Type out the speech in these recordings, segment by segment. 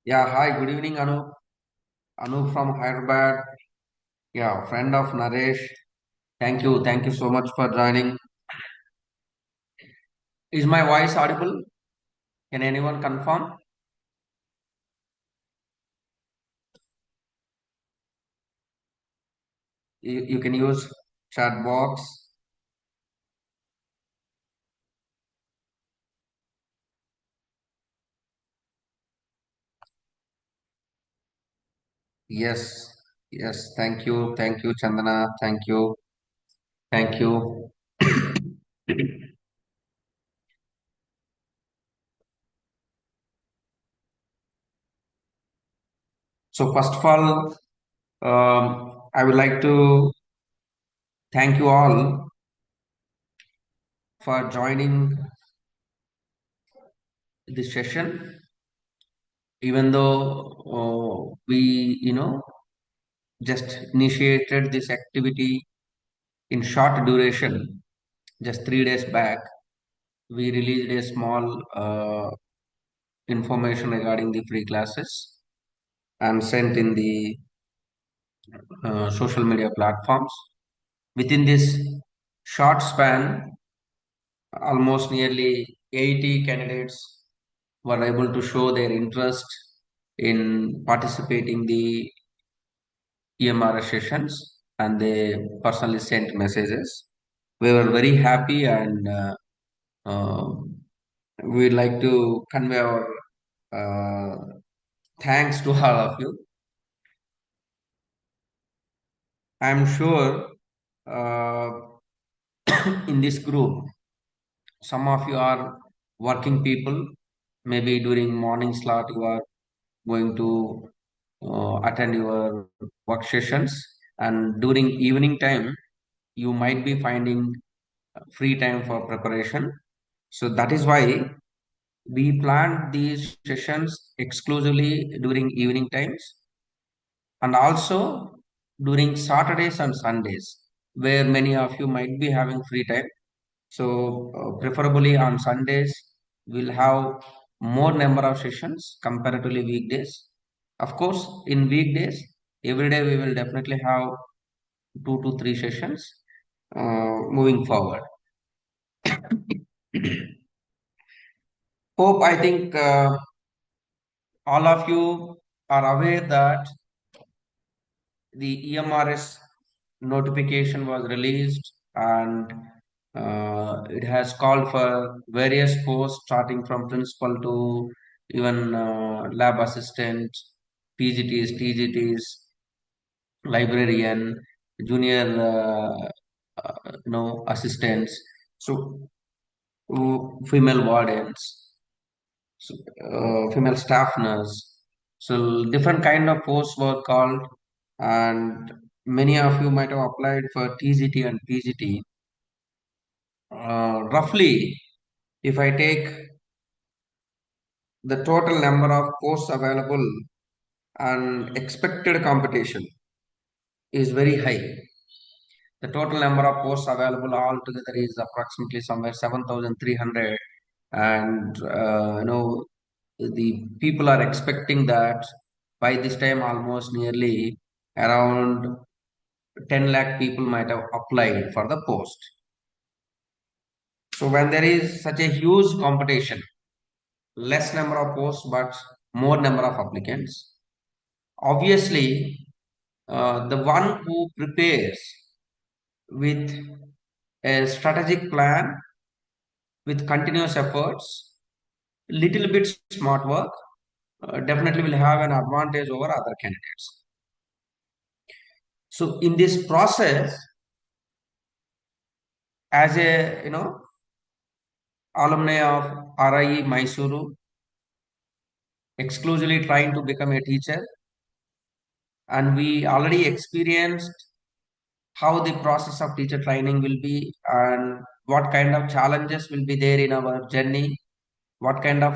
Yeah, hi, good evening, Anu. Anu from Hyderabad. Yeah, friend of Naresh. Thank you so much for joining. Is my voice audible? Can anyone confirm? You can use chat box. Yes, yes, thank you, Chandana, thank you. So, first of all, I would like to thank you all for joining this session, even though we just initiated this activity in short duration. Just 3 days back, we released a small information regarding the free classes and sent in the social media platforms. Within this short span, almost nearly 80 candidates were able to show their interest in participating the EMRS sessions, and they personally sent messages. We were very happy, and uh, we'd like to convey our uh, thanks to all of you. I'm sure uh, in this group, some of you are working people. Maybe during morning slot, you are going to attend your work sessions, and during evening time, you might be finding free time for preparation. So that is why we planned these sessions exclusively during evening times, and also during Saturdays and Sundays, where many of you might be having free time. So, preferably on Sundays, we'll have more number of sessions comparatively weekdays. Of course, in weekdays, every day we will definitely have 2 to 3 sessions moving forward. Hope I think all of you are aware that the EMRS notification was released, and it has called for various posts starting from principal to even lab assistant, PGTs, TGTs, librarian, junior assistants, so female wardens, so, female staff nurse. So different kind of posts were called, and many of you might have applied for TGT and PGT. Roughly, if I take the total number of posts available and expected competition is very high. The total number of posts available altogether is approximately somewhere 7,300, and the people are expecting that by this time almost nearly around 10 lakh people might have applied for the post. So when there is such a huge competition, less number of posts but more number of applicants, obviously the one who prepares with a strategic plan, with continuous efforts, little bit smart work, definitely will have an advantage over other candidates. So in this process, as a alumni of RIE Mysuru, exclusively trying to become a teacher, and we already experienced how the process of teacher training will be, and what kind of challenges will be there in our journey, what kind of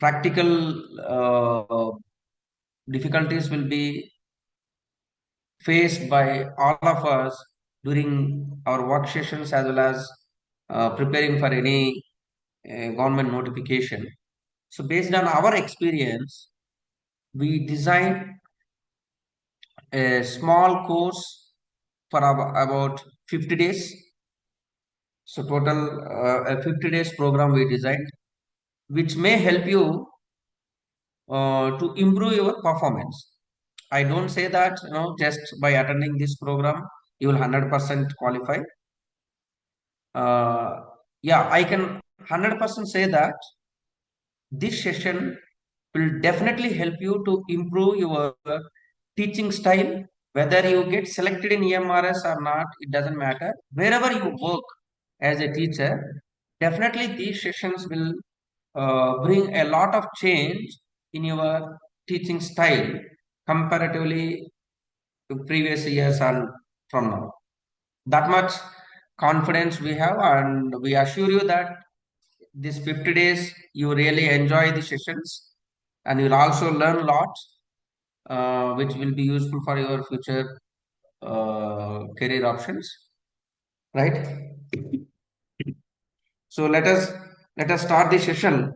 practical difficulties will be faced by all of us during our work sessions, as well as preparing for any government notification. So based on our experience, we designed a small course for about 50 days. So total a 50 days program we designed, which may help you to improve your performance. I don't say that just by attending this program you will 100% qualify. Uh, yeah, I can 100% say that this session will definitely help you to improve your teaching style. Whether you get selected in EMRS or not, it doesn't matter. Wherever you work as a teacher, definitely these sessions will bring a lot of change in your teaching style comparatively to previous years and from now. That much confidence we have, and we assure you that this 50 days you really enjoy the sessions and you'll also learn a lot, which will be useful for your future career options, right? So let us start the session.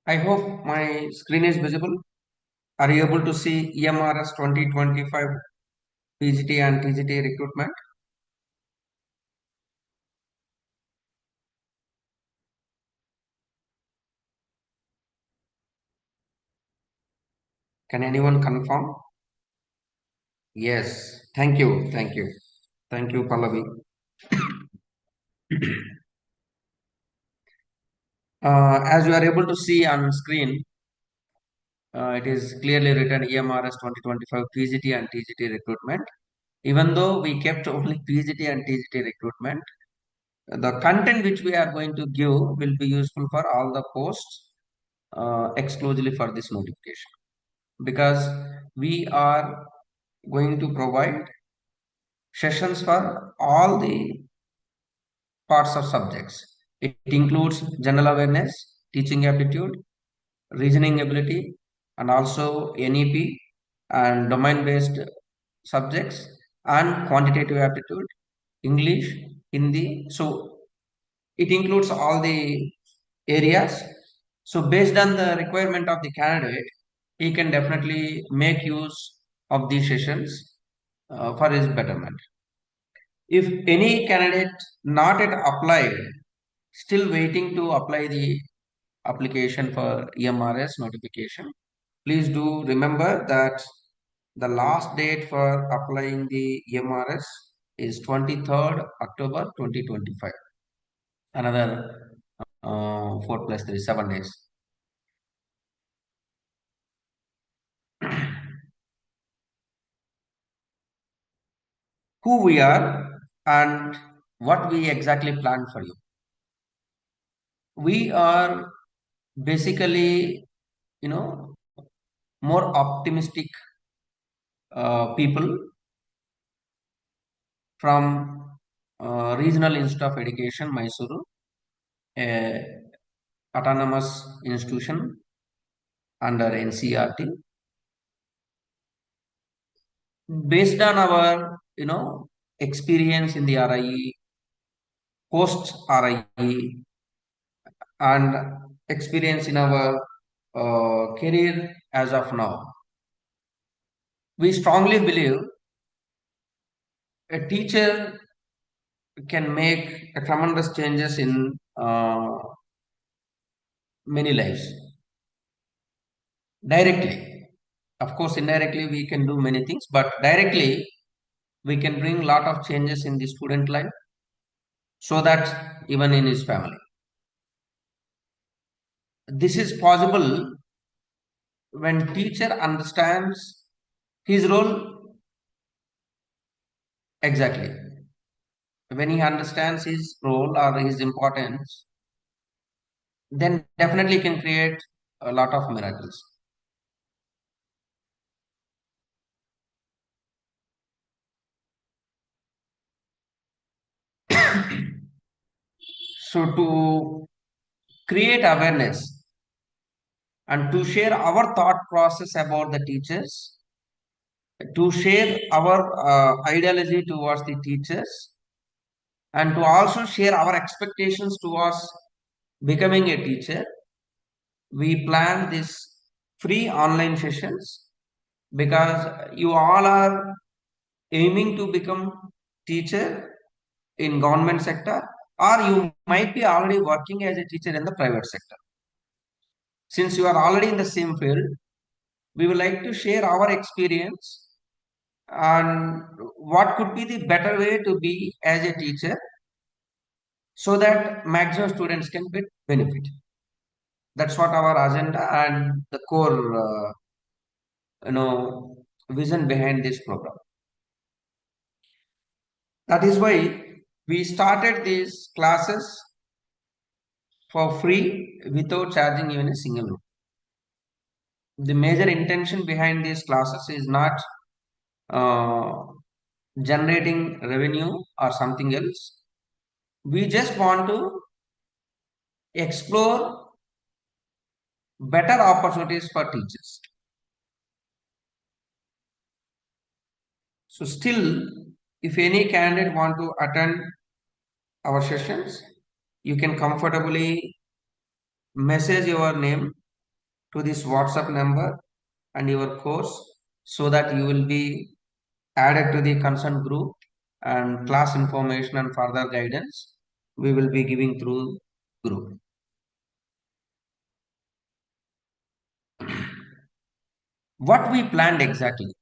I hope my screen is visible. Are you able to see EMRS 2025 PGT and TGT recruitment? Can anyone confirm? Yes. Thank you. Thank you. Thank you, Pallavi. As you are able to see on screen, it is clearly written EMRS 2025 PGT and TGT recruitment. Even though we kept only PGT and TGT recruitment, the content which we are going to give will be useful for all the posts exclusively for this notification, because we are going to provide sessions for all the parts of subjects. It includes general awareness, teaching aptitude, reasoning ability, and also NEP and domain-based subjects, and quantitative aptitude, English, Hindi. So it includes all the areas. So based on the requirement of the candidate, he can definitely make use of these sessions for his betterment. If any candidate not yet applied, still waiting to apply the application for EMRS notification, please do remember that the last date for applying the EMRS is 23rd October 2025. Another 4 plus 3, 7 days. Who we are and what we exactly plan for you. We are basically, you know, more optimistic people from Regional Institute of Education, Mysuru, a autonomous institution under NCRT. Based on our, experience in the RIE, post RIE, and experience in our career as of now, we strongly believe a teacher can make a tremendous changes in many lives. directly. Of course, indirectly we can do many things, but directly we can bring lot of changes in the student life, so that even in his family. This is possible when teacher understands his role exactly. When he understands his role or his importance, then definitely can create a lot of miracles. So to create awareness and to share our thought process about the teachers, to share our ideology towards the teachers, and to also share our expectations towards becoming a teacher, we planned this free online sessions because you all are aiming to become teacher in government sector, or you might be already working as a teacher in the private sector. Since you are already in the same field, we would like to share our experience and what could be the better way to be as a teacher so that maximum students can benefit. That's what our agenda and the core vision behind this program. That is why we started these classes for free without charging even a single rupee. The major intention behind these classes is not uh, generating revenue or something else. We just want to explore better opportunities for teachers. So still, if any candidate want to attend our sessions, you can comfortably message your name to this WhatsApp number and your course, so that you will be added to the concerned group, and class information and further guidance we will be giving through group. What we planned exactly.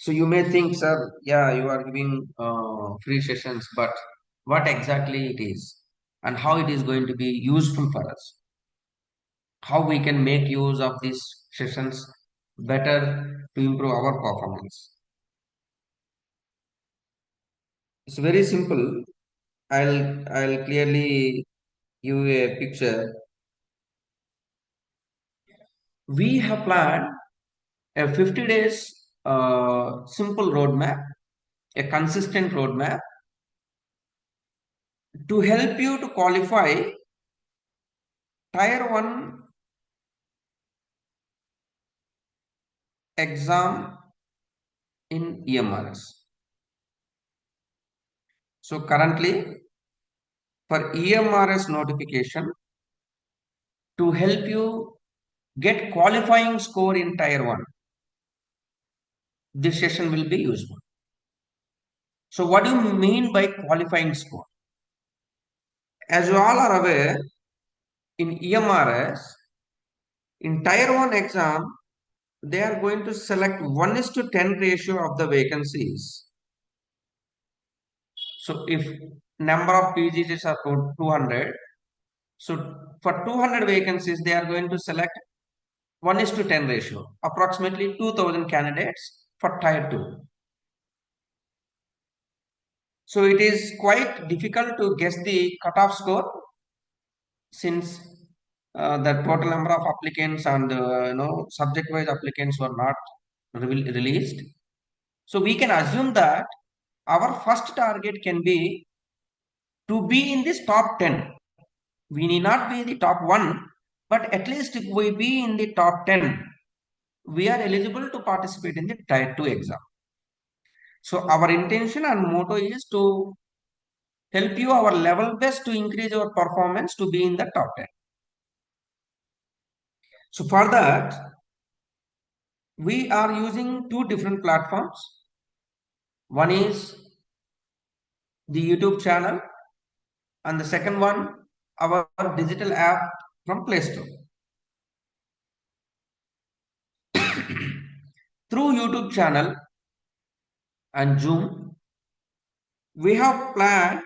So you may think, sir, yeah, you are giving free sessions, but what exactly it is and how it is going to be useful for us? How we can make use of these sessions better to improve our performance? It's very simple. I'll clearly give you a picture. We have planned a 50 days simple roadmap, a consistent roadmap to help you to qualify tier 1 exam in EMRS. So currently for EMRS notification, to help you get qualifying score in tier 1, this session will be useful. So what do you mean by qualifying score? As you all are aware, in EMRS, in tier 1 exam, they are going to select 1 is to 10 ratio of the vacancies. So if number of PGs are 200, so for 200 vacancies, they are going to select 1 is to 10 ratio, approximately 2000 candidates for tier 2. So it is quite difficult to guess the cutoff score, since the total number of applicants and subject wise applicants were not released. So we can assume that our first target can be to be in this top 10. We need not be in the top 1, but at least if we be in the top 10, we are eligible to participate in the tier 2 exam. So our intention and motto is to help you our level best to increase your performance to be in the top 10. So for that, we are using two different platforms. One is the YouTube channel, and the second one, our digital app from Play Store. Through YouTube channel and Zoom, we have planned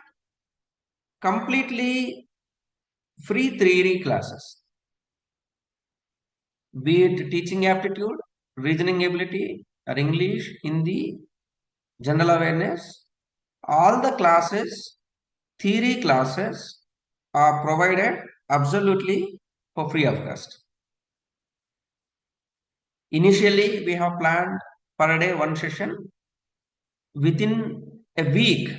completely free theory classes, be it teaching aptitude, reasoning ability, or English, Hindi, general awareness. All the classes, theory classes, are provided absolutely for free of cost. Initially, we have planned per day one session. Within a week,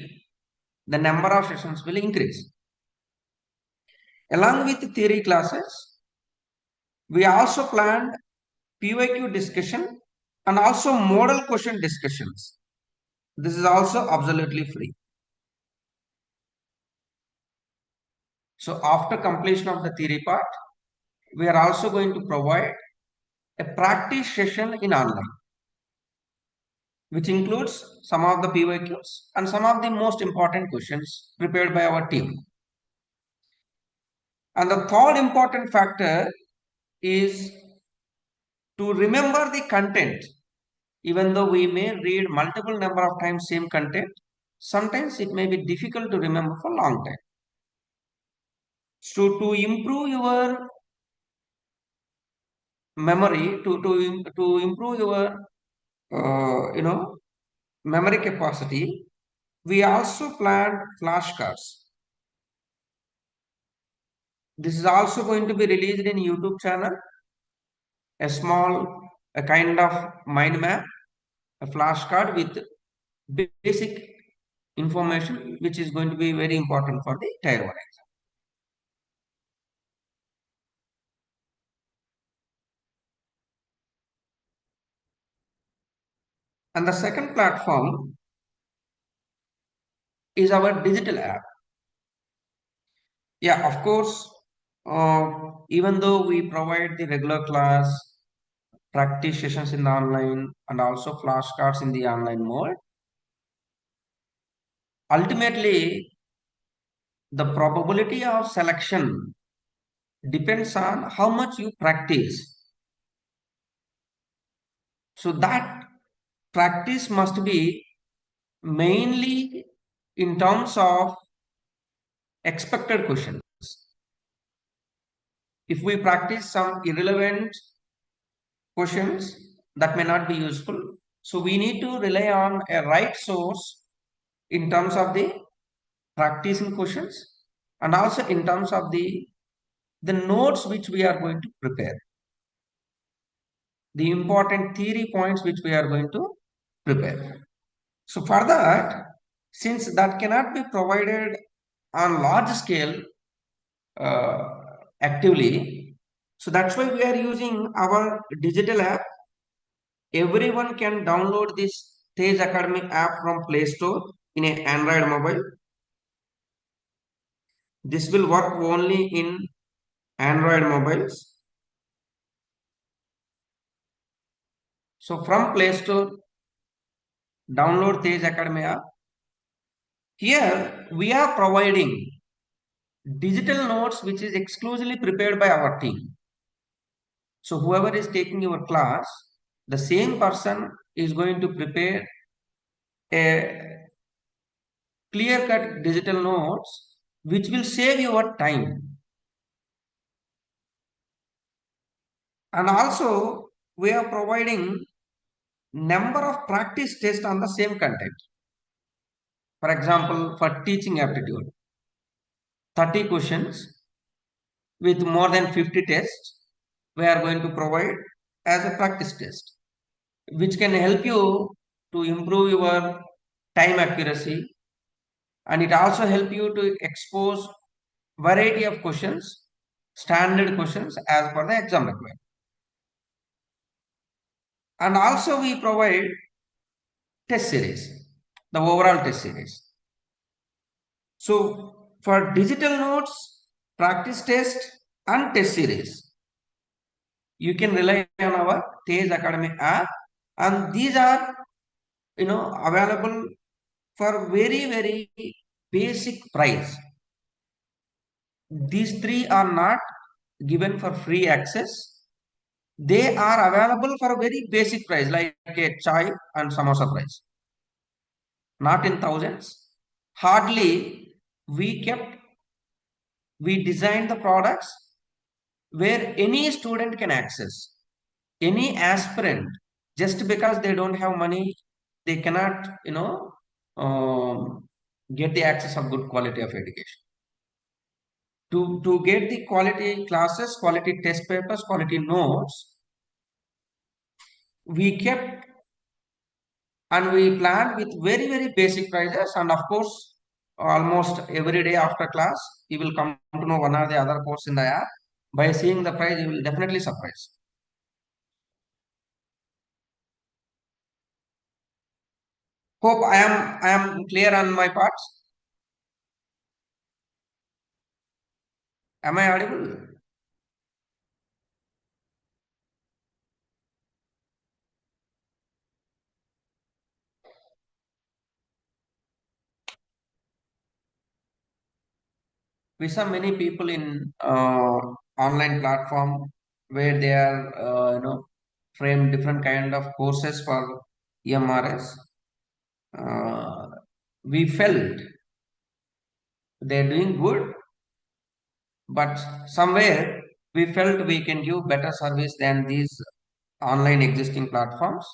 the number of sessions will increase. Along with theory classes, we also planned PYQ discussion and also model question discussions. This is also absolutely free. So after completion of the theory part, we are also going to provide a practice session in online, which includes some of the PYQs and some of the most important questions prepared by our team. And the third important factor is to remember the content. Even though we may read multiple number of times same content, sometimes it may be difficult to remember for long time. So to improve your memory, to improve your memory capacity, we also planned flashcards. This is also going to be released in YouTube channel, a kind of mind map, a flashcard with basic information, which is going to be very important for the tier 1 exam. And the second platform is our digital app. Yeah, of course, even though we provide the regular class, practice sessions in the online, and also flashcards in the online mode, ultimately, the probability of selection depends on how much you practice. So that practice must be mainly in terms of expected questions. If we practice some irrelevant questions, that may not be useful. So we need to rely on a right source in terms of the practicing questions and also in terms of the notes which we are going to prepare, the important theory points which we are going to prepare. So for that, since that cannot be provided on large scale uh, actively, so that's why we are using our digital app. Everyone can download this Tej Academy app from Play Store in an Android mobile. This will work only in Android mobiles. So from Play Store, download Tej Academy app. Here we are providing digital notes which is exclusively prepared by our team. So whoever is taking your class, the same person is going to prepare a clear-cut digital notes which will save your time. And also we are providing number of practice tests on the same content. For example, for teaching aptitude, 30 questions with more than 50 tests, we are going to provide as a practice test, which can help you to improve your time accuracy, and it also help you to expose variety of questions, standard questions as per the exam requirement. And also we provide test series, the overall test series. So for digital notes, practice test and test series, you can rely on our Tej Academy app, and these are available for very basic price. These three are not given for free access. They are available for a very basic price, like a chai and samosa price, not in thousands. Hardly we kept, we designed the products where any student can access, any aspirant, just because they don't have money, they cannot, get the access of good quality of education. To get the quality classes, quality test papers, quality notes, we kept and we planned with very, very basic prices. And of course, almost every day after class, you will come to know one or the other course in the app. By seeing the price, you will definitely surprise. Hope I am clear on my parts. Am I audible? We saw many people in online platform where they are frame different kind of courses for EMRS. Uh, we felt they're doing good, but somewhere we felt we can give better service than these online existing platforms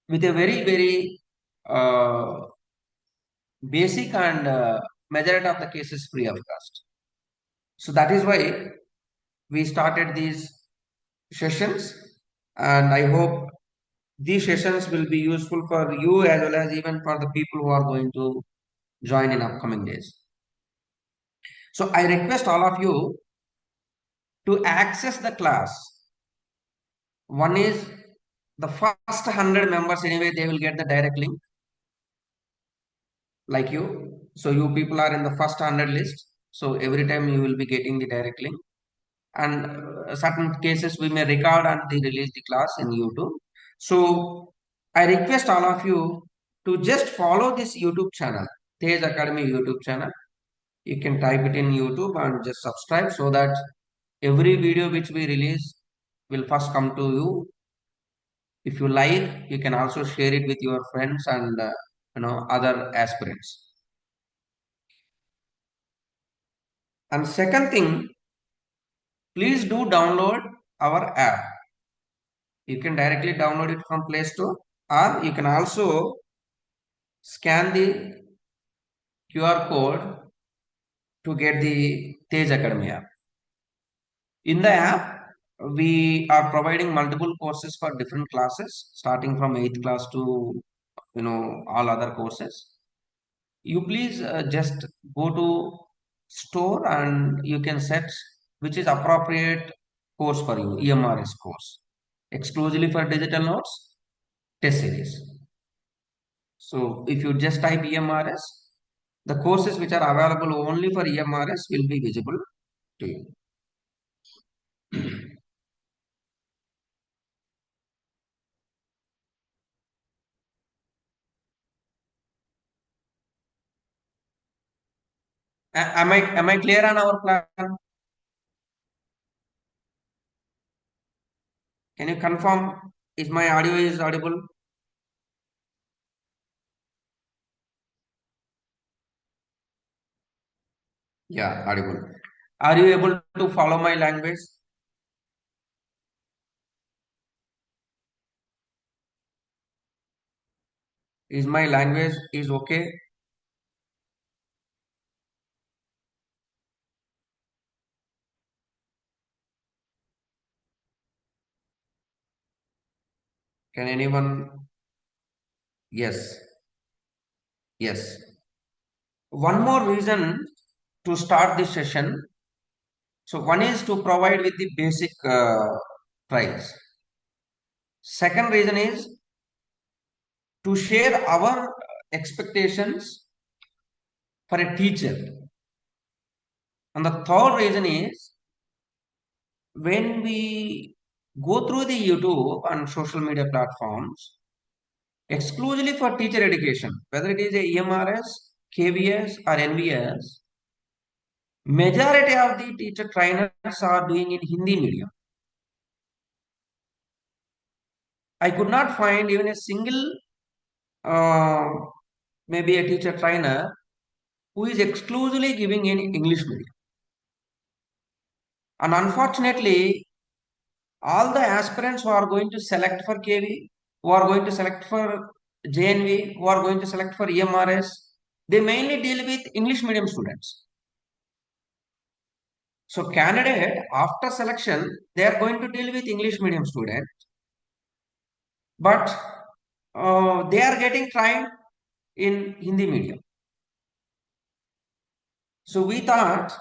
with a very, very uh, basic and majority of the cases free of cost. So that is why we started these sessions, and I hope these sessions will be useful for you as well as even for the people who are going to join in upcoming days. So I request all of you to access the class. One is the first 100 members, anyway, they will get the direct link like you. So you people are in the first 100 list. So every time you will be getting the direct link. And certain cases we may record and they release the class in YouTube. So I request all of you to just follow this YouTube channel, Tej Academy YouTube channel. You can type it in YouTube and just subscribe so that every video which we release will first come to you. If you like, you can also share it with your friends and other aspirants. And second thing, please do download our app. You can directly download it from Play Store, or you can also scan the QR code to get the Tej Academy app. In the app, we are providing multiple courses for different classes, starting from 8th class to all other courses. You please just go to store and you can set which is appropriate course for you, EMRS course, exclusively for digital notes, test series. So if you just type EMRS, the courses which are available only for EMRS will be visible to you. Am I clear on our plan? Can you confirm if my audio is audible? Yeah, audible. Are you able to follow my language? Is my language is okay? Can anyone? Yes, yes. One more reason to start this session. So one is to provide with the basic price. Second reason is to share our expectations for a teacher. And the third reason is when we go through the YouTube and social media platforms, exclusively for teacher education, whether it is a EMRS, KVS, or NVS, majority of the teacher trainers are doing in Hindi medium. I could not find even a single, uh, maybe a teacher trainer who is exclusively giving in English medium. And unfortunately, all the aspirants who are going to select for KV, who are going to select for JNV, who are going to select for EMRS, they mainly deal with English medium students. So candidate after selection, they are going to deal with English medium student, but they are getting trained in Hindi medium. So we thought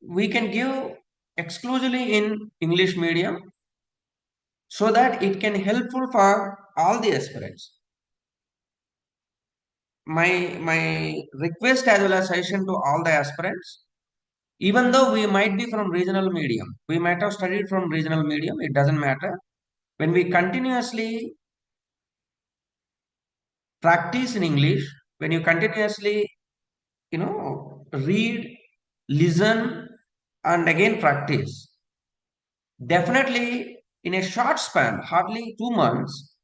we can give exclusively in English medium so that it can helpful for all the aspirants. My request as well as suggestion to all the aspirants, even though we might be from regional medium, we might have studied from regional medium, it doesn't matter. When we continuously practice in English, when you continuously, read, listen, and again practice, definitely in a short span, hardly 2 months,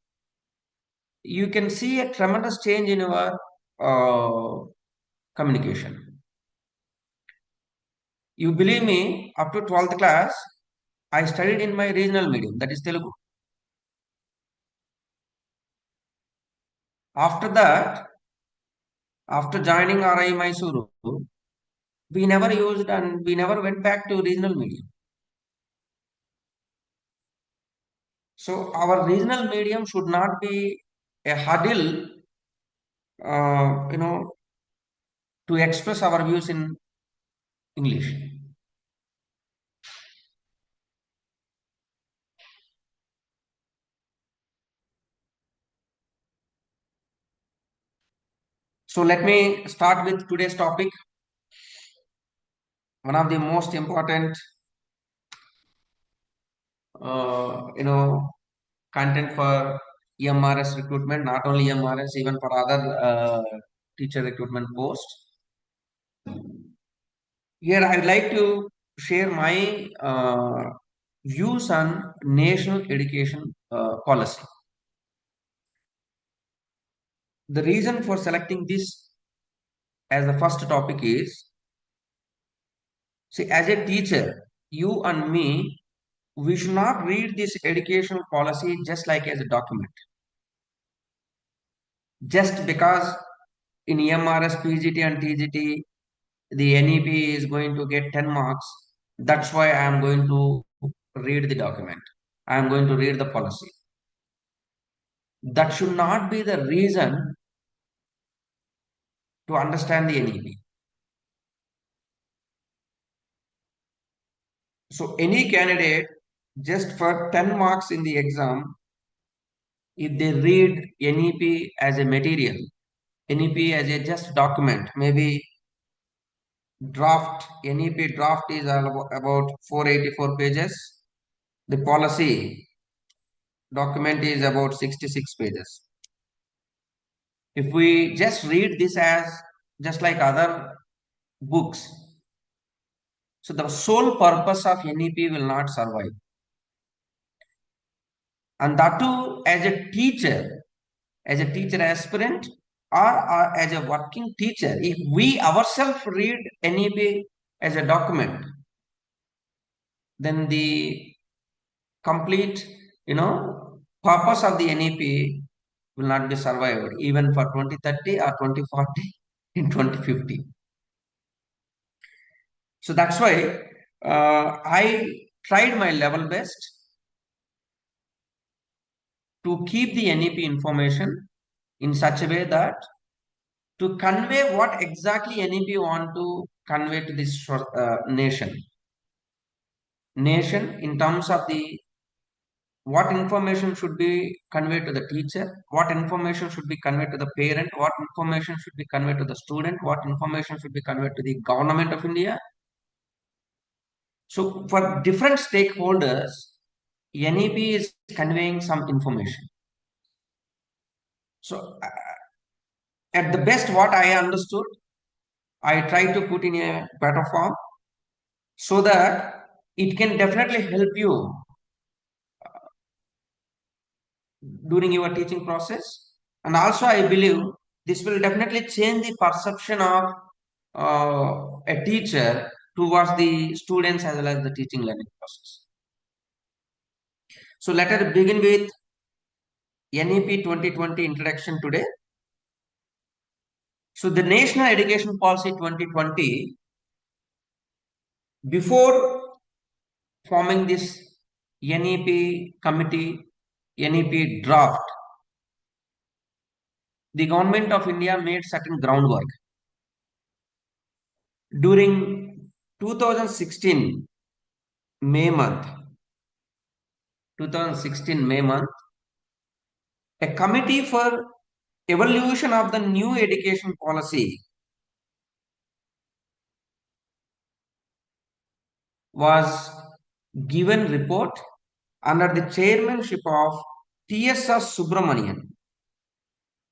you can see a tremendous change in your communication. You believe me, up to 12th class, I studied in my regional medium, that is Telugu. After that, after joining RI Mysuru, we never used and we never went back to regional medium. So our regional medium should not be a hurdle, uh, you know, to express our views in English. So let me start with today's topic. One of the most important, content for EMRS recruitment, not only EMRS, even for other teacher recruitment posts. Here, I would like to share my views on national education policy. The reason for selecting this as the first topic is, see, as a teacher, you and me, we should not read this educational policy just like as a document. Just because in EMRS, PGT, and TGT, the NEP is going to get 10 marks, that's why I am going to read the document. I am going to read the policy. That should not be the reason to understand the NEP. So any candidate, just for 10 marks in the exam, if they read NEP as a material, NEP as a just document, maybe draft, NEP draft is about 484 pages. The policy document is about 66 pages. If we just read this as just like other books, so the sole purpose of NEP will not survive. And that too as a teacher aspirant, or as a working teacher, if we ourselves read NEP as a document, then the complete, purpose of the NEP will not be survived even for 2030 or 2040 in 2050. So that's why I tried my level best to keep the NEP information in such a way that to convey what exactly NEP want to convey to this nation. Nation in terms of the what information should be conveyed to the teacher, what information should be conveyed to the parent, what information should be conveyed to the student, what information should be conveyed to the government of India. So for different stakeholders, NEP is conveying some information. So at the best, what I understood, I try to put in a better form so that it can definitely help you during your teaching process. And also I believe this will definitely change the perception of a teacher towards the students as well as the teaching learning process. So let us begin with NEP 2020 introduction today. So the National Education Policy 2020, before forming this NEP committee, NEP draft, the government of India made certain groundwork. During 2016 May month, 2016 May month, a committee for evaluation of the new education policy was given report under the chairmanship of T.S.R. Subramanian.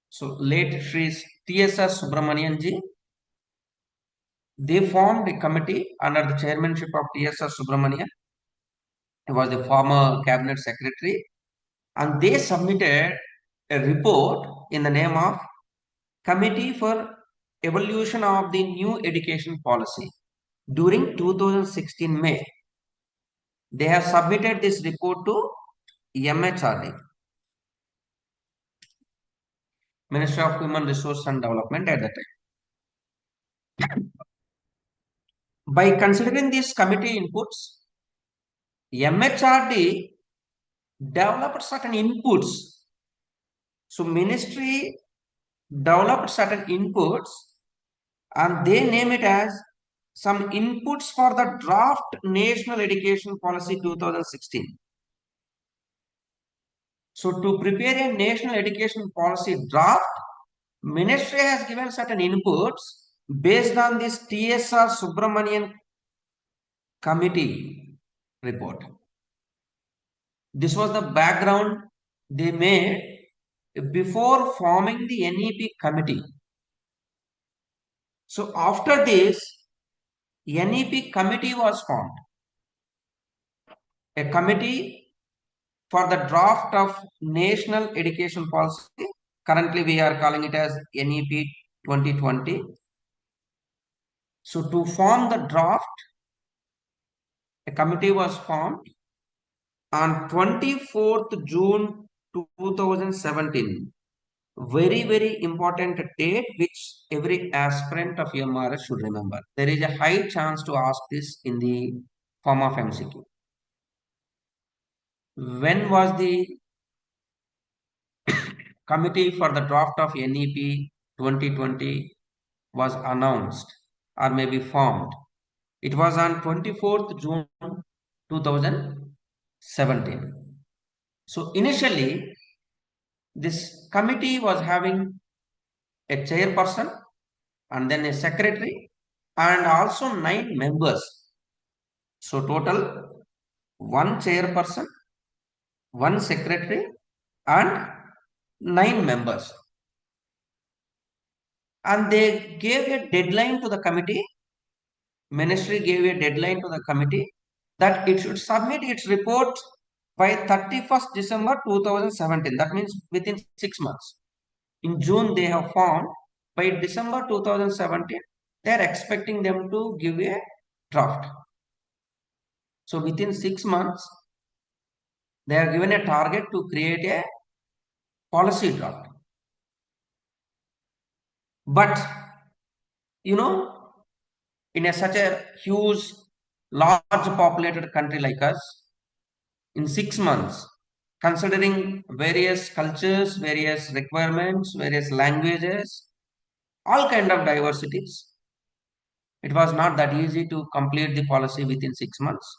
So late Shri T.S.R. Subramanian ji, they formed a committee under the chairmanship of T.S.R. Subramanian. He was the former cabinet secretary, and they submitted a report in the name of Committee for Evaluation of the New Education Policy. During 2016 May, they have submitted this report to MHRD, Ministry of Human Resource and Development at the time. By considering these committee inputs, MHRD developed certain inputs. So ministry developed certain inputs and they name it as some inputs for the draft National Education Policy 2016. So to prepare a national education policy draft, ministry has given certain inputs based on this TSR Subramanian committee report. This was the background they made before forming the NEP committee. So after this, NEP committee was formed. A committee for the draft of National Education Policy. Currently, we are calling it as NEP 2020. So to form the draft, a committee was formed on 24th June 2017. Very important date which every aspirant of MRS should remember. There is a high chance to ask this in the form of MCQ. When was the committee for the draft of NEP 2020 was announced or maybe formed? It was on 24th June 2017. So initially, this committee was having a chairperson and then a secretary and also 9 members. So total 1 chairperson, 1 secretary and 9 members. And they gave a deadline to the committee. Ministry gave a deadline to the committee that it should submit its report by 31st December 2017. That means within 6 months. In June, they have formed. By December 2017, they are expecting them to give a draft. So within 6 months, they are given a target to create a policy draft. But, in such a huge, large populated country like us, in 6 months, considering various cultures, various requirements, various languages, all kind of diversities, it was not that easy to complete the policy within 6 months.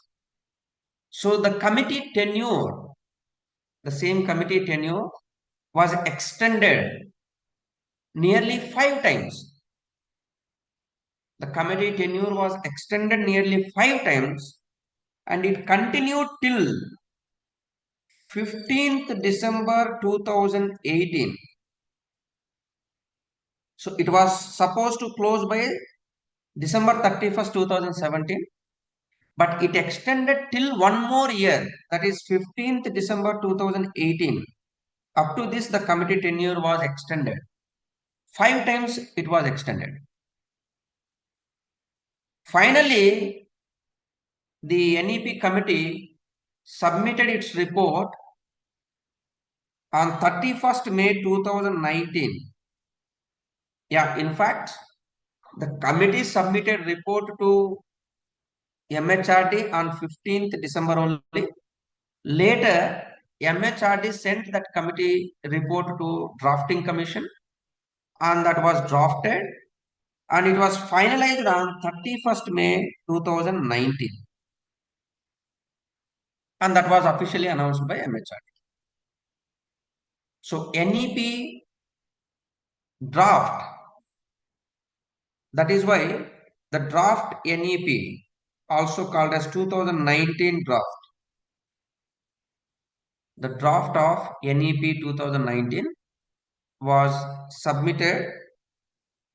So the committee tenure, the same committee tenure was extended nearly 5 times. The committee tenure was extended nearly 5 times and it continued till 15th December 2018. So it was supposed to close by December 31st, 2017, but it extended till one more year, that is 15th December 2018. Up to this, the committee tenure was extended. 5 times it was extended. Finally, the NEP committee submitted its report on 31st May 2019. Yeah, in fact, the committee submitted report to MHRD on 15th December only. Later, MHRD sent that committee report to drafting commission, and that was drafted, and it was finalized on 31st May 2019, and that was officially announced by MHRD. So NEP draft, that is why the draft NEP, also called as 2019 draft, the draft of NEP 2019 was submitted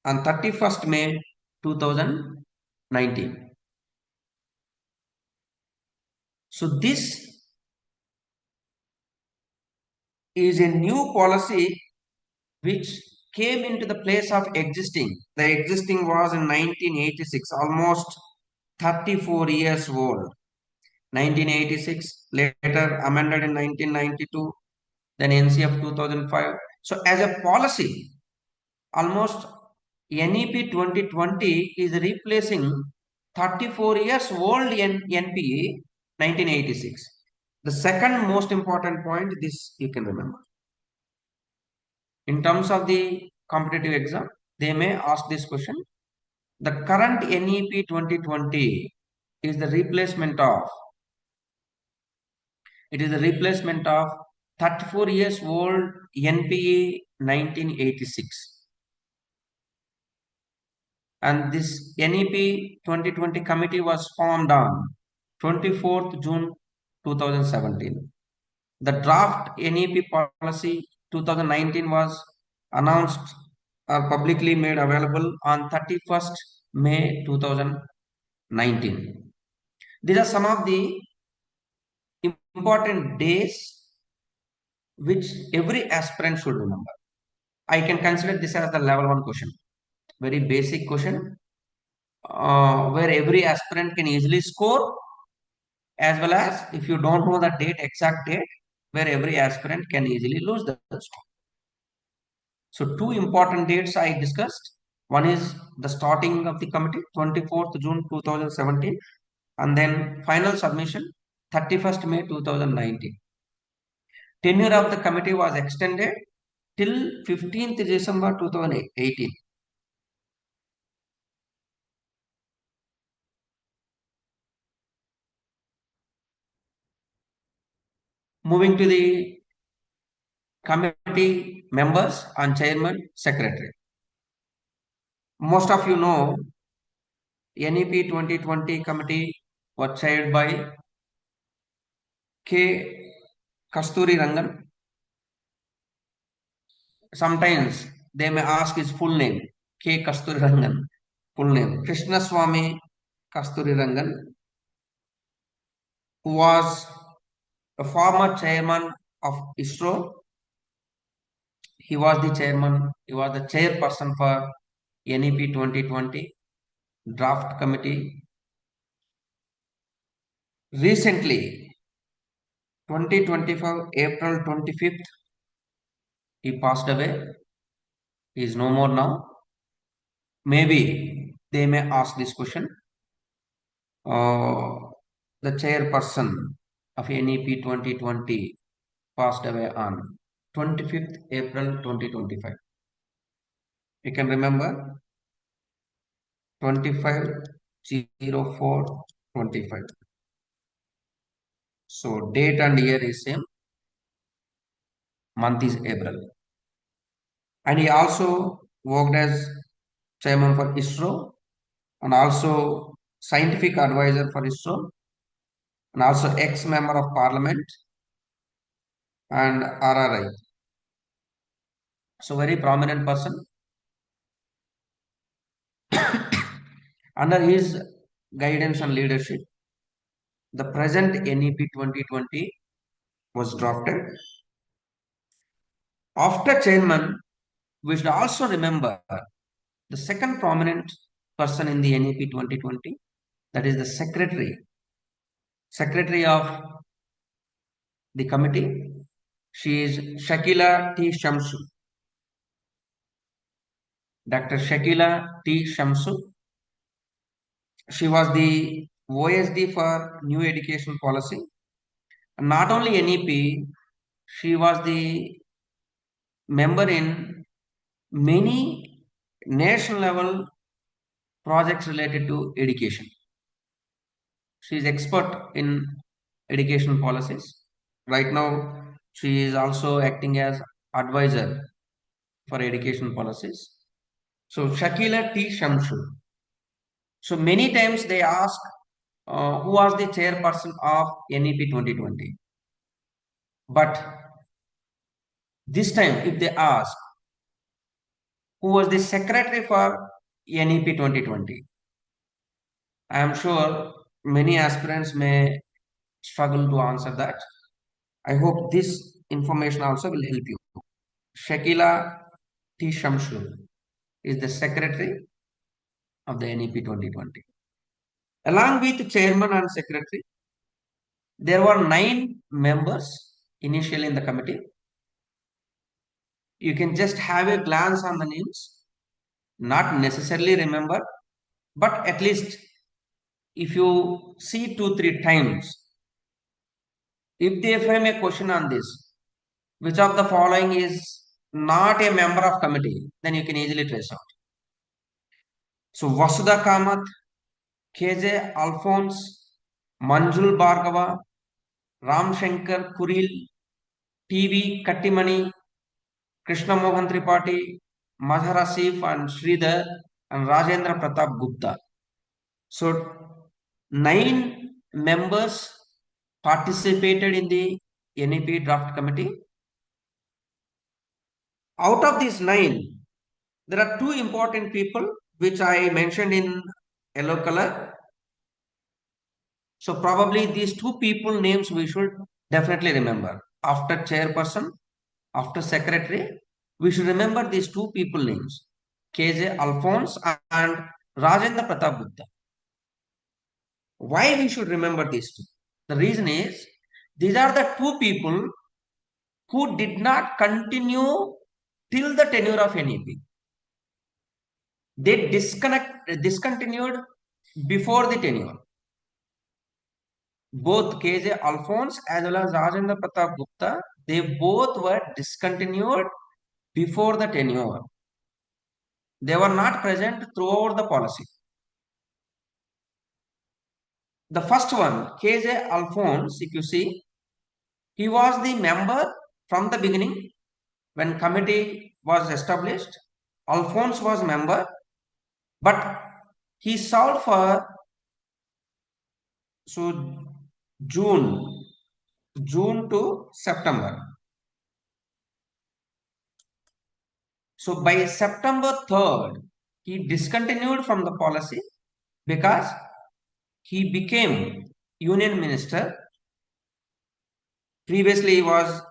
on 31st May 2019. So this is a new policy which came into the place of existing. The existing was in 1986, almost 34 years old. 1986, later amended in 1992, then NCF 2005. So as a policy, almost NEP 2020 is replacing 34 years old NPE 1986. The second most important point, this you can remember. In terms of the competitive exam, they may ask this question. The current NEP 2020 is the replacement of, it is the replacement of 34 years old NPE 1986. And this NEP 2020 committee was formed on 24th June 2017. The draft NEP policy 2019 was announced or publicly made available on 31st May 2019. These are some of the important days which every aspirant should remember. I can consider this as the level 1 question, very basic question, where every aspirant can easily score, as well as if you don't know the date, exact date, where every aspirant can easily lose the score. So two important dates I discussed. One is the starting of the committee, 24th June 2017, and then final submission, 31st May 2019. Tenure of the committee was extended till 15th December 2018. Moving to the committee members and chairman, secretary. Most of you know NEP 2020 committee was chaired by K. Kasturi Rangan. Sometimes they may ask his full name, K. Kasturi Rangan, full name, Krishna Swami Kasturi Rangan, who was a former chairman of ISRO. He was the chairman, he was the chairperson for NEP 2020 draft committee. Recently, 2025, April 25th, he passed away. He is no more now. Maybe they may ask this question. The chairperson of NEP 2020 passed away on 25th April 2025. You can remember 25/04/25. So date and year is same, month is April. And he also worked as chairman for ISRO and also scientific advisor for ISRO and also ex-member of parliament and RRI. So very prominent person. Under his guidance and leadership, the present NEP 2020 was drafted. After chairman, we should also remember the second prominent person in the NEP 2020, that is the secretary of the committee. She is Shakila T. Shamsu. Dr. Shakila T. Shamsu. She was the OSD for New Education Policy. And not only NEP, she was the member in many national level projects related to education. She is expert in education policies. Right now, she is also acting as advisor for education policies. So Shakila T. Shamsu. So many times they ask who was the chairperson of NEP 2020. But this time, if they ask who was the secretary for NEP 2020, I am sure many aspirants may struggle to answer that. I hope this information also will help you. Shakila T. Shamsu is the secretary of the NEP 2020. Along with chairman and secretary, there were 9 members initially in the committee. You can just have a glance on the names, not necessarily remember, but at least if you see 2, 3 times, if they frame a question on this, which of the following is not a member of committee, then you can easily trace out. So Vasudha Kamath, KJ Alphonse, Manjul Bhargava, Ram Shankar Kuril, TV Kattimani, Krishna Mohan Tripathi, Mazhar Asif and Sridhar and Rajendra Pratap Gupta. So 9 members participated in the NEP draft committee. Out of these 9, there are 2 important people which I mentioned in yellow color. So probably these 2 people names we should definitely remember. After chairperson, after secretary, we should remember these 2 people names, KJ Alphonse and Rajendra Pratap Gupta. Why we should remember these two? The reason is these are the 2 people who did not continue till the tenure of NEP. They discontinued before the tenure. Both KJ Alphonse as well as Rajendra Pratap Gupta, they both were discontinued before the tenure. They were not present throughout the policy. The first one, KJ Alphonse, if you see, he was the member from the beginning when committee was established. Alphonse was member, but he served for so June, June to September. So by September 3rd, he discontinued from the policy because he became union minister. Previously he was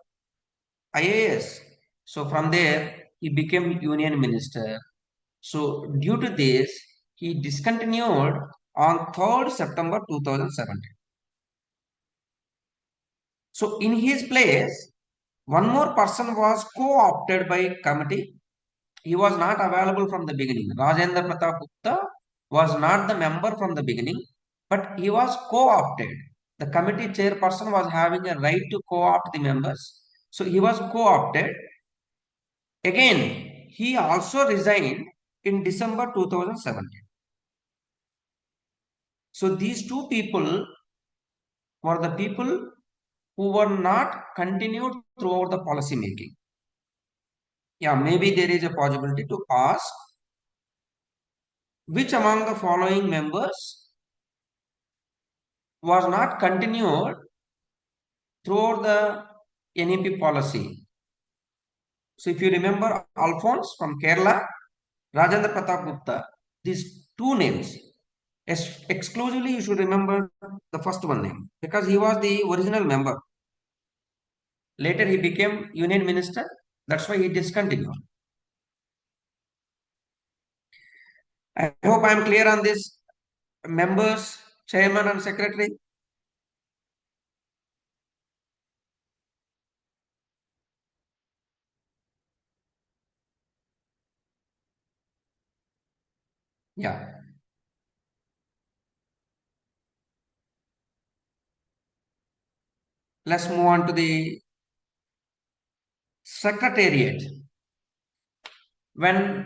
IAS. So from there, he became union minister. So due to this, he discontinued on 3rd September 2017. So in his place, one more person was co-opted by committee. He was not available from the beginning. Rajendra Pratap Gupta was not the member from the beginning, but he was co-opted. The committee chairperson was having a right to co-opt the members. So he was co-opted. Again, he also resigned in December 2017. So these 2 people were the people who were not continued throughout the policy making. Yeah, maybe there is a possibility to ask which among the following members was not continued throughout the NEP policy. So if you remember Alphonse from Kerala, Rajendra Pratap Gupta, these 2 names, exclusively you should remember the first one name because he was the original member. Later he became union minister. That's why he discontinued. I hope I'm clear on this, members, chairman, and secretary. Yeah. Let's move on to the secretariat. When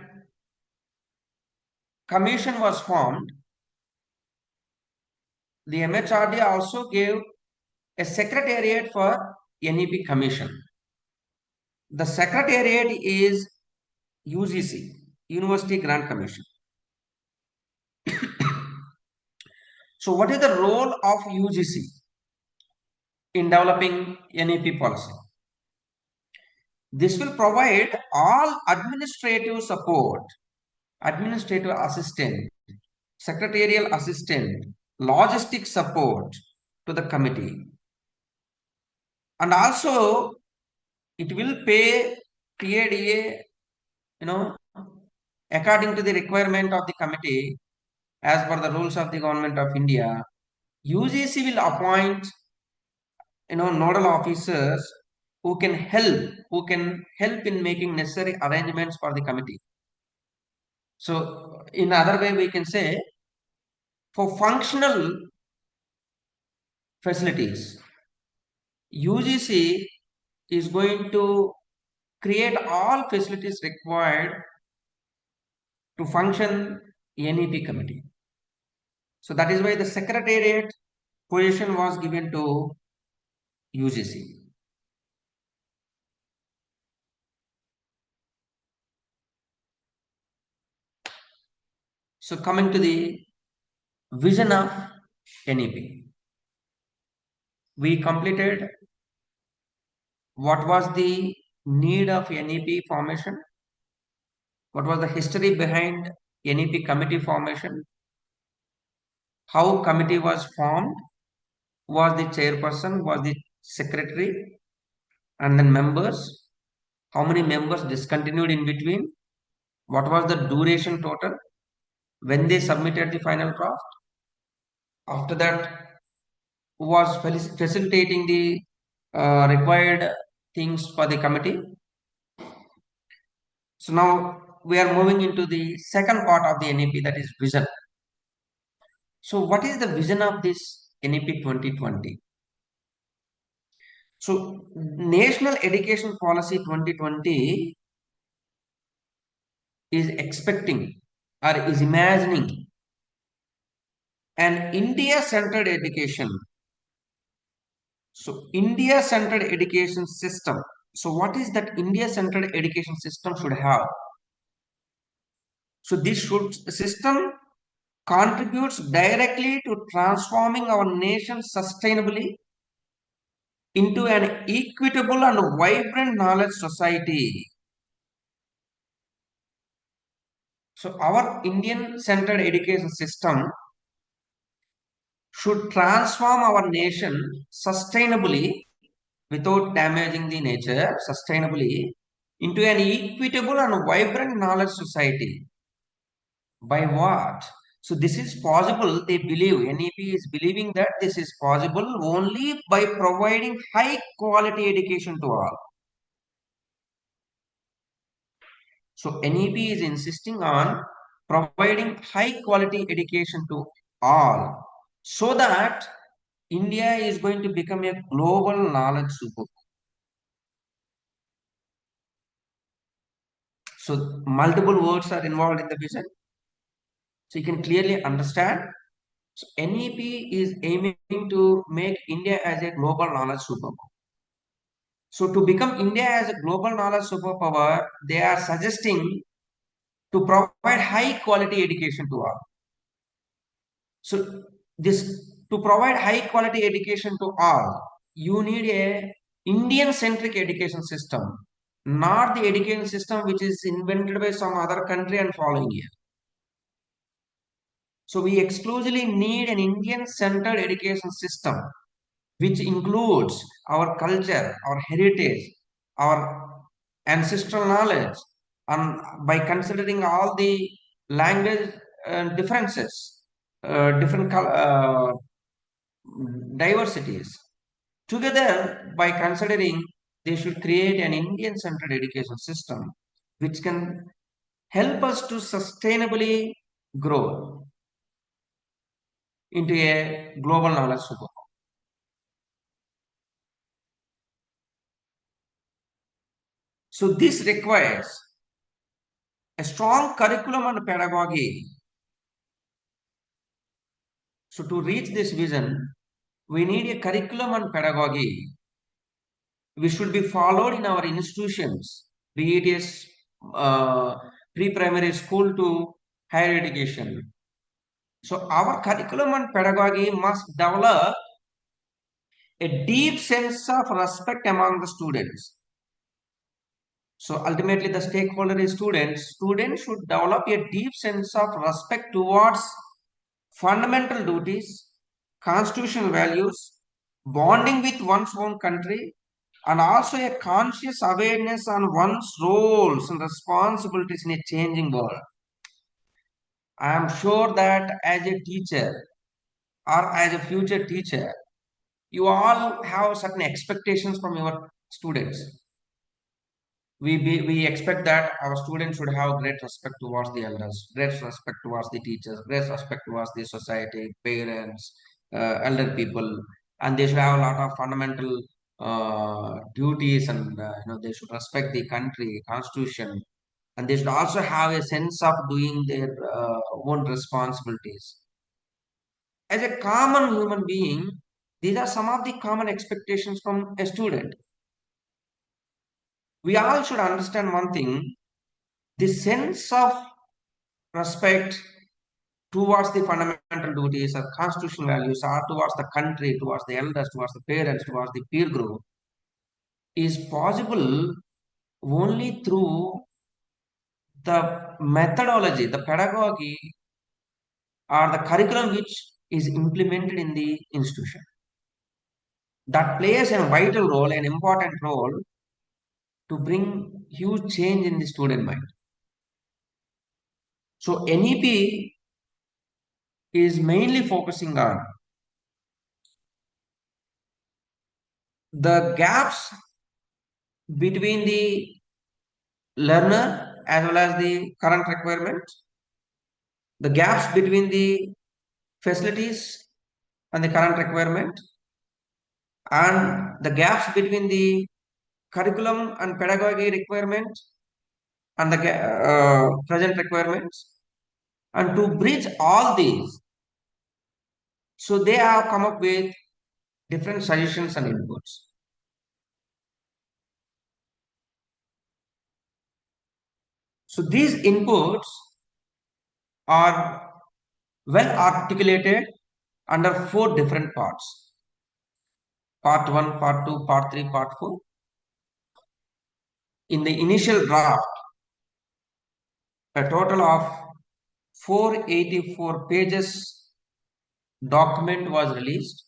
commission was formed, the MHRD also gave a secretariat for NEP commission. The secretariat is UGC, University Grant Commission. So, what is the role of UGC in developing NEP policy? This will provide all administrative support, administrative assistant, secretarial assistant, logistic support to the committee. And also, it will pay PADA, according to the requirement of the committee, as per the rules of the Government of India. UGC will appoint, nodal officers who can help in making necessary arrangements for the committee. So, in other way, we can say for functional facilities, UGC is going to create all facilities required to function NEP committee. So that is why the secretariat position was given to UGC. So coming to the vision of NEP, we completed what was the need of NEP formation, what was the history behind NEP committee formation, how committee was formed, was the chairperson, was the secretary, and then members, how many members discontinued in between, what was the duration total, when they submitted the final draft. After that, who was facilitating the required things for the committee. So now we are moving into the second part of the NEP, that is vision. So what is the vision of this NEP 2020? So National Education Policy 2020 is expecting or is imagining an India-centered education. So India-centered education system. So what is that India-centered education system should have? So this system contributes directly to transforming our nation sustainably into an equitable and vibrant knowledge society. So our Indian-centered education system should transform our nation sustainably without damaging the nature, sustainably into an equitable and vibrant knowledge society. By what? So this is possible, they believe, NEP is believing that this is possible only by providing high quality education to all. So NEP is insisting on providing high quality education to all so that India is going to become a global knowledge superpower. So multiple words are involved in the vision. So you can clearly understand. So NEP is aiming to make India as a global knowledge superpower. So to become India as a global knowledge superpower, they are suggesting to provide high quality education to all. So this to provide high quality education to all, you need a Indian centric education system, not the education system which is invented by some other country and following it. So we exclusively need an Indian centered education system which includes our culture, our heritage, our ancestral knowledge, and by considering all the language differences, different diversities. Together, by considering they should create an Indian centered education system which can help us to sustainably grow into a global knowledge superpower. So, this requires a strong curriculum and pedagogy. So, to reach this vision, we need a curriculum and pedagogy which should be followed in our institutions, be it is pre-primary school to higher education. So our curriculum and pedagogy must develop a deep sense of respect among the students. So ultimately the stakeholder is students. Students should develop a deep sense of respect towards fundamental duties, constitutional values, bonding with one's own country, and also a conscious awareness on one's roles and responsibilities in a changing world. I am sure that as a teacher or as a future teacher, you all have certain expectations from your students. We expect that our students should have great respect towards the elders, great respect towards the teachers, great respect towards the society, parents, elder people, and they should have a lot of fundamental duties, and they should respect the country, constitution, and they should also have a sense of doing their own responsibilities. As a common human being, these are some of the common expectations from a student. We all should understand one thing: the sense of respect towards the fundamental duties or constitutional values, or towards the country, towards the elders, towards the parents, towards the peer group, is possible only through the methodology, the pedagogy, or the curriculum which is implemented in the institution. That plays a vital role, an important role to bring huge change in the student mind. So NEP is mainly focusing on the gaps between the learner as well as the current requirement, the gaps between the facilities and the current requirement, and the gaps between the curriculum and pedagogy requirement and the present requirements. And to bridge all these, so they have come up with different suggestions and inputs. So these inputs are well articulated under four different parts: part 1, part 2, part 3, part 4. In the initial draft, a total of 484 pages document was released.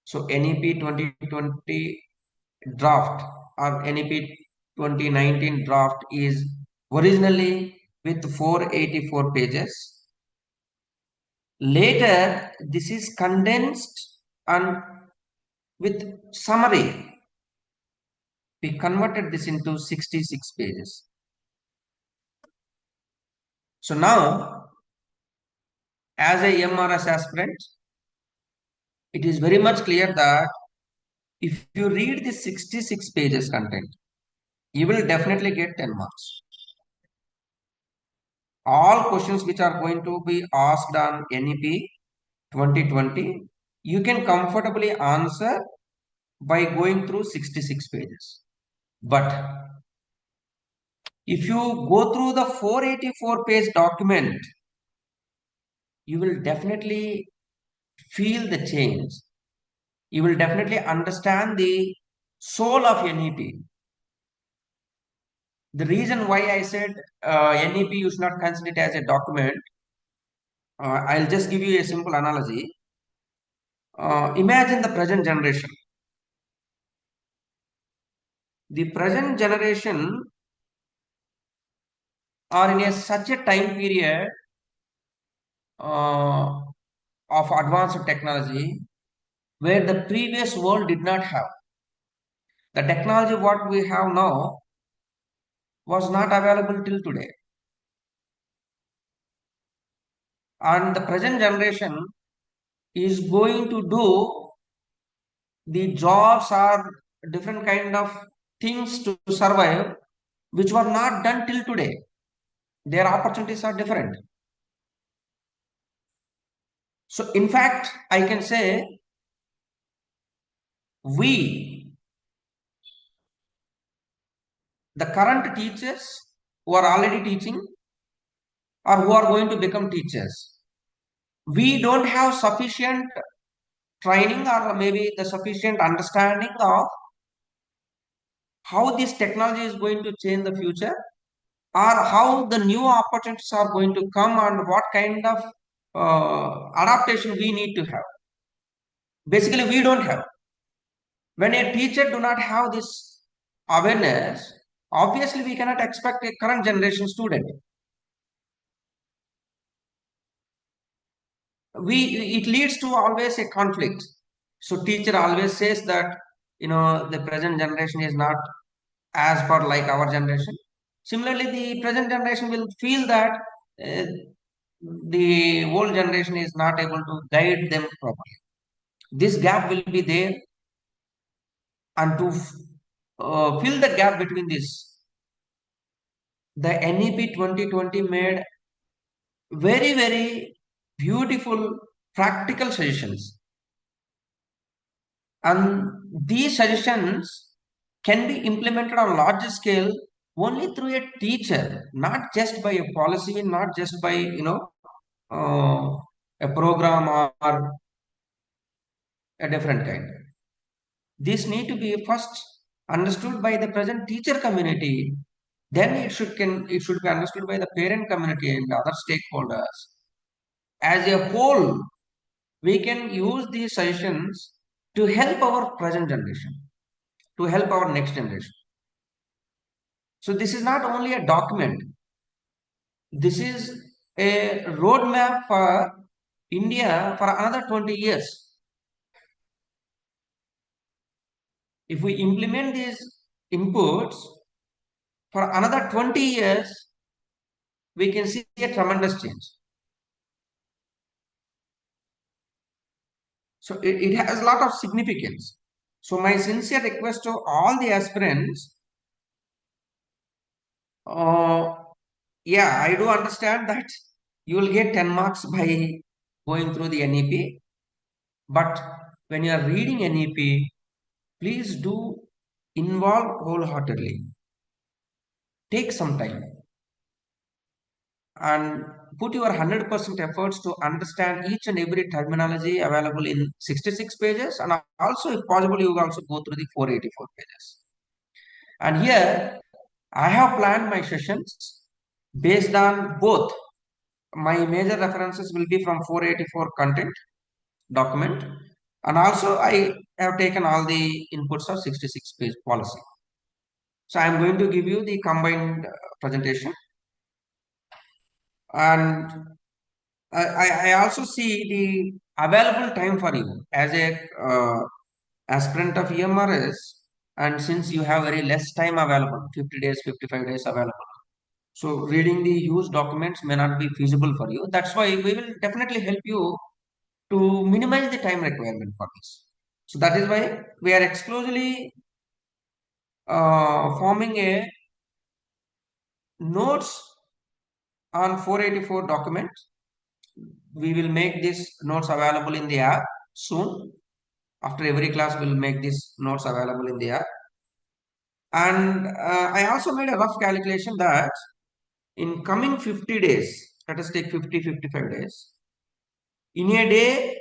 So NEP 2020 draft or NEP 2019 draft is originally with 484 pages. Later, this is condensed and with summary, we converted this into 66 pages. So now, as a MRS aspirant, it is very much clear that if you read the 66 pages content, you will definitely get 10 marks. All questions which are going to be asked on NEP 2020, you can comfortably answer by going through 66 pages. But if you go through the 484 page document, you will definitely feel the change. You will definitely understand the soul of NEP. The reason why I said NEP, you should not consider it as a document, I'll just give you a simple analogy. Imagine the present generation. The present generation are in such a time period uh, of advanced technology where the previous world did not have. The technology what we have now was not available till today. And the present generation is going to do the jobs or different kind of things to survive which were not done till today. Their opportunities are different. So in fact, I can say we, the current teachers who are already teaching or who are going to become teachers, we don't have sufficient training or maybe the sufficient understanding of how this technology is going to change the future or how the new opportunities are going to come and what kind of adaptation we need to have. Basically, we don't have. When a teacher do not have this awareness, obviously we cannot expect a current generation student. It leads to always a conflict. So teacher always says that the present generation is not as per like our generation. Similarly, the present generation will feel that uh, the old generation is not able to guide them properly. This gap will be there, and to fill the gap between this, the NEP 2020 made very, very beautiful practical suggestions. And these suggestions can be implemented on larger scale only through a teacher, not just by a policy, not just by, uh, a program or a different kind. This need to be first understood by the present teacher community. Then it should be understood by the parent community and other stakeholders. As a whole, we can use these suggestions to help our present generation, to help our next generation. So this is not only a document, this is a roadmap for India for another 20 years. If we implement these inputs for another 20 years, we can see a tremendous change. So it has a lot of significance. So my sincere request to all the aspirants, uh, yeah, I do understand that you will get 10 marks by going through the NEP. But when you are reading NEP, please do involve wholeheartedly. Take some time and put your 100% efforts to understand each and every terminology available in 66 pages. And also, if possible, you will also go through the 484 pages. And here, I have planned my sessions based on both. My major references will be from 484 content document, and also I have taken all the inputs of 66 page policy. So I am going to give you the combined presentation, and I also see the available time for you as a aspirant of EMRS, and since you have very less time available, 50 days, 55 days available. So reading the used documents may not be feasible for you. That's why we will definitely help you to minimize the time requirement for this. So that is why we are exclusively forming a notes on 484 document. We will make these notes available in the app soon. After every class, we'll make these notes available in the app. And I also made a rough calculation that in coming 50 days, let us take 50, 55 days, in a day,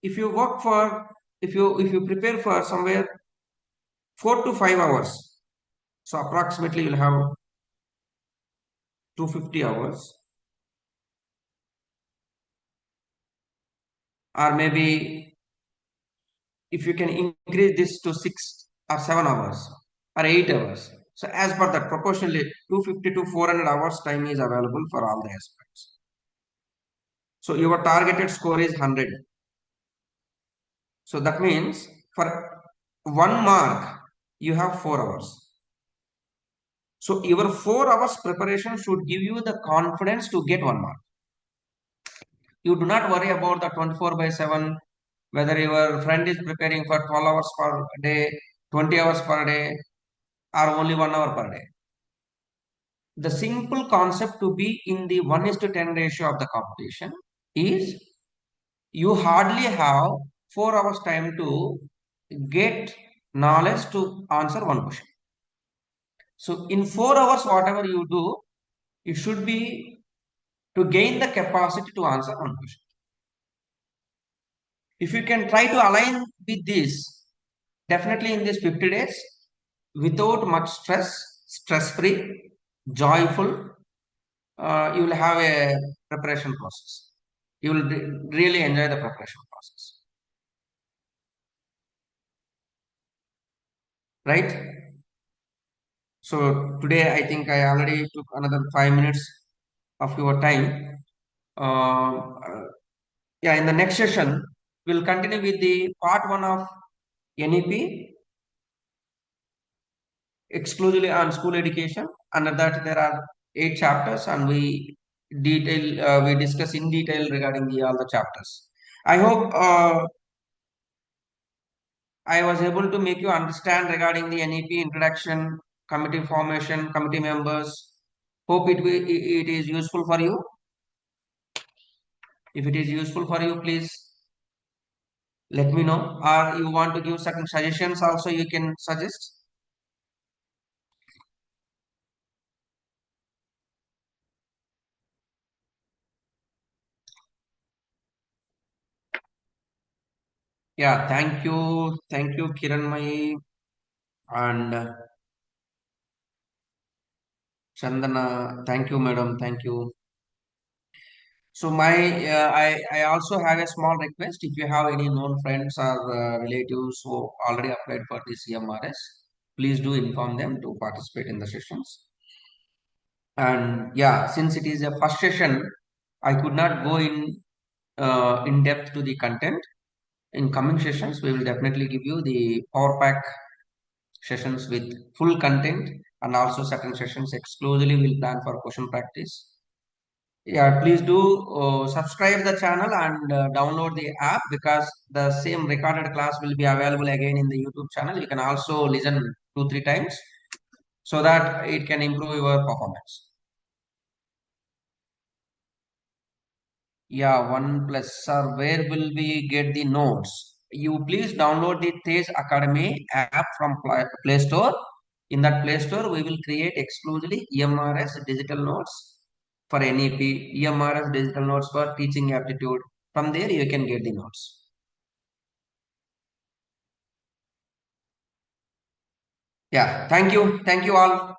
if you work for, if you prepare for somewhere 4 to 5 hours, so approximately you'll have 250 hours, or maybe if you can increase this to 6 or 7 hours, or 8 hours. So as per that, proportionally 250 to 400 hours time is available for all the aspects. So your targeted score is 100. So that means for 1 mark, you have 4 hours. So your 4 hours preparation should give you the confidence to get 1 mark. You do not worry about the 24 by 7, whether your friend is preparing for 12 hours per day, 20 hours per day, or only 1 hour per day. The simple concept to be in the 1 is to 10 ratio of the competition is you hardly have 4 hours time to get knowledge to answer one question. So in 4 hours, whatever you do, it should be to gain the capacity to answer one question. If you can try to align with this, definitely in these 50 days, without much stress, stress-free, joyful, you will have a preparation process. You will really enjoy the preparation process, right? So today, I think I already took another 5 minutes of your time. Uh, yeah, in the next session, we'll continue with the part one of NEP, exclusively on school education. Under that, there are 8 chapters, and we discuss in detail regarding all the chapters. I hope I was able to make you understand regarding the NEP introduction, committee formation, committee members. Hope it is useful for you. If it is useful for you, please let me know. Or you want to give certain suggestions also, you can suggest. Yeah, thank you. Thank you, Kiranmai and Chandana. Thank you, madam. Thank you. So I also have a small request. If you have any known friends or relatives who already applied for this EMRS, please do inform them to participate in the sessions. And yeah, since it is a first session, I could not go in depth to the content. In coming sessions, we will definitely give you the power pack sessions with full content, and also certain sessions exclusively will plan for question practice. Yeah, please do subscribe the channel and download the app, because the same recorded class will be available again in the YouTube channel. You can also listen 2 3 times so that it can improve your performance. Yeah, one plus, sir. Where will we get the notes? You please download the Tej Academy app from Play Store. In that Play Store, we will create exclusively EMRS digital notes for NEP, EMRS digital notes for teaching aptitude. From there, you can get the notes. Yeah, thank you. Thank you all.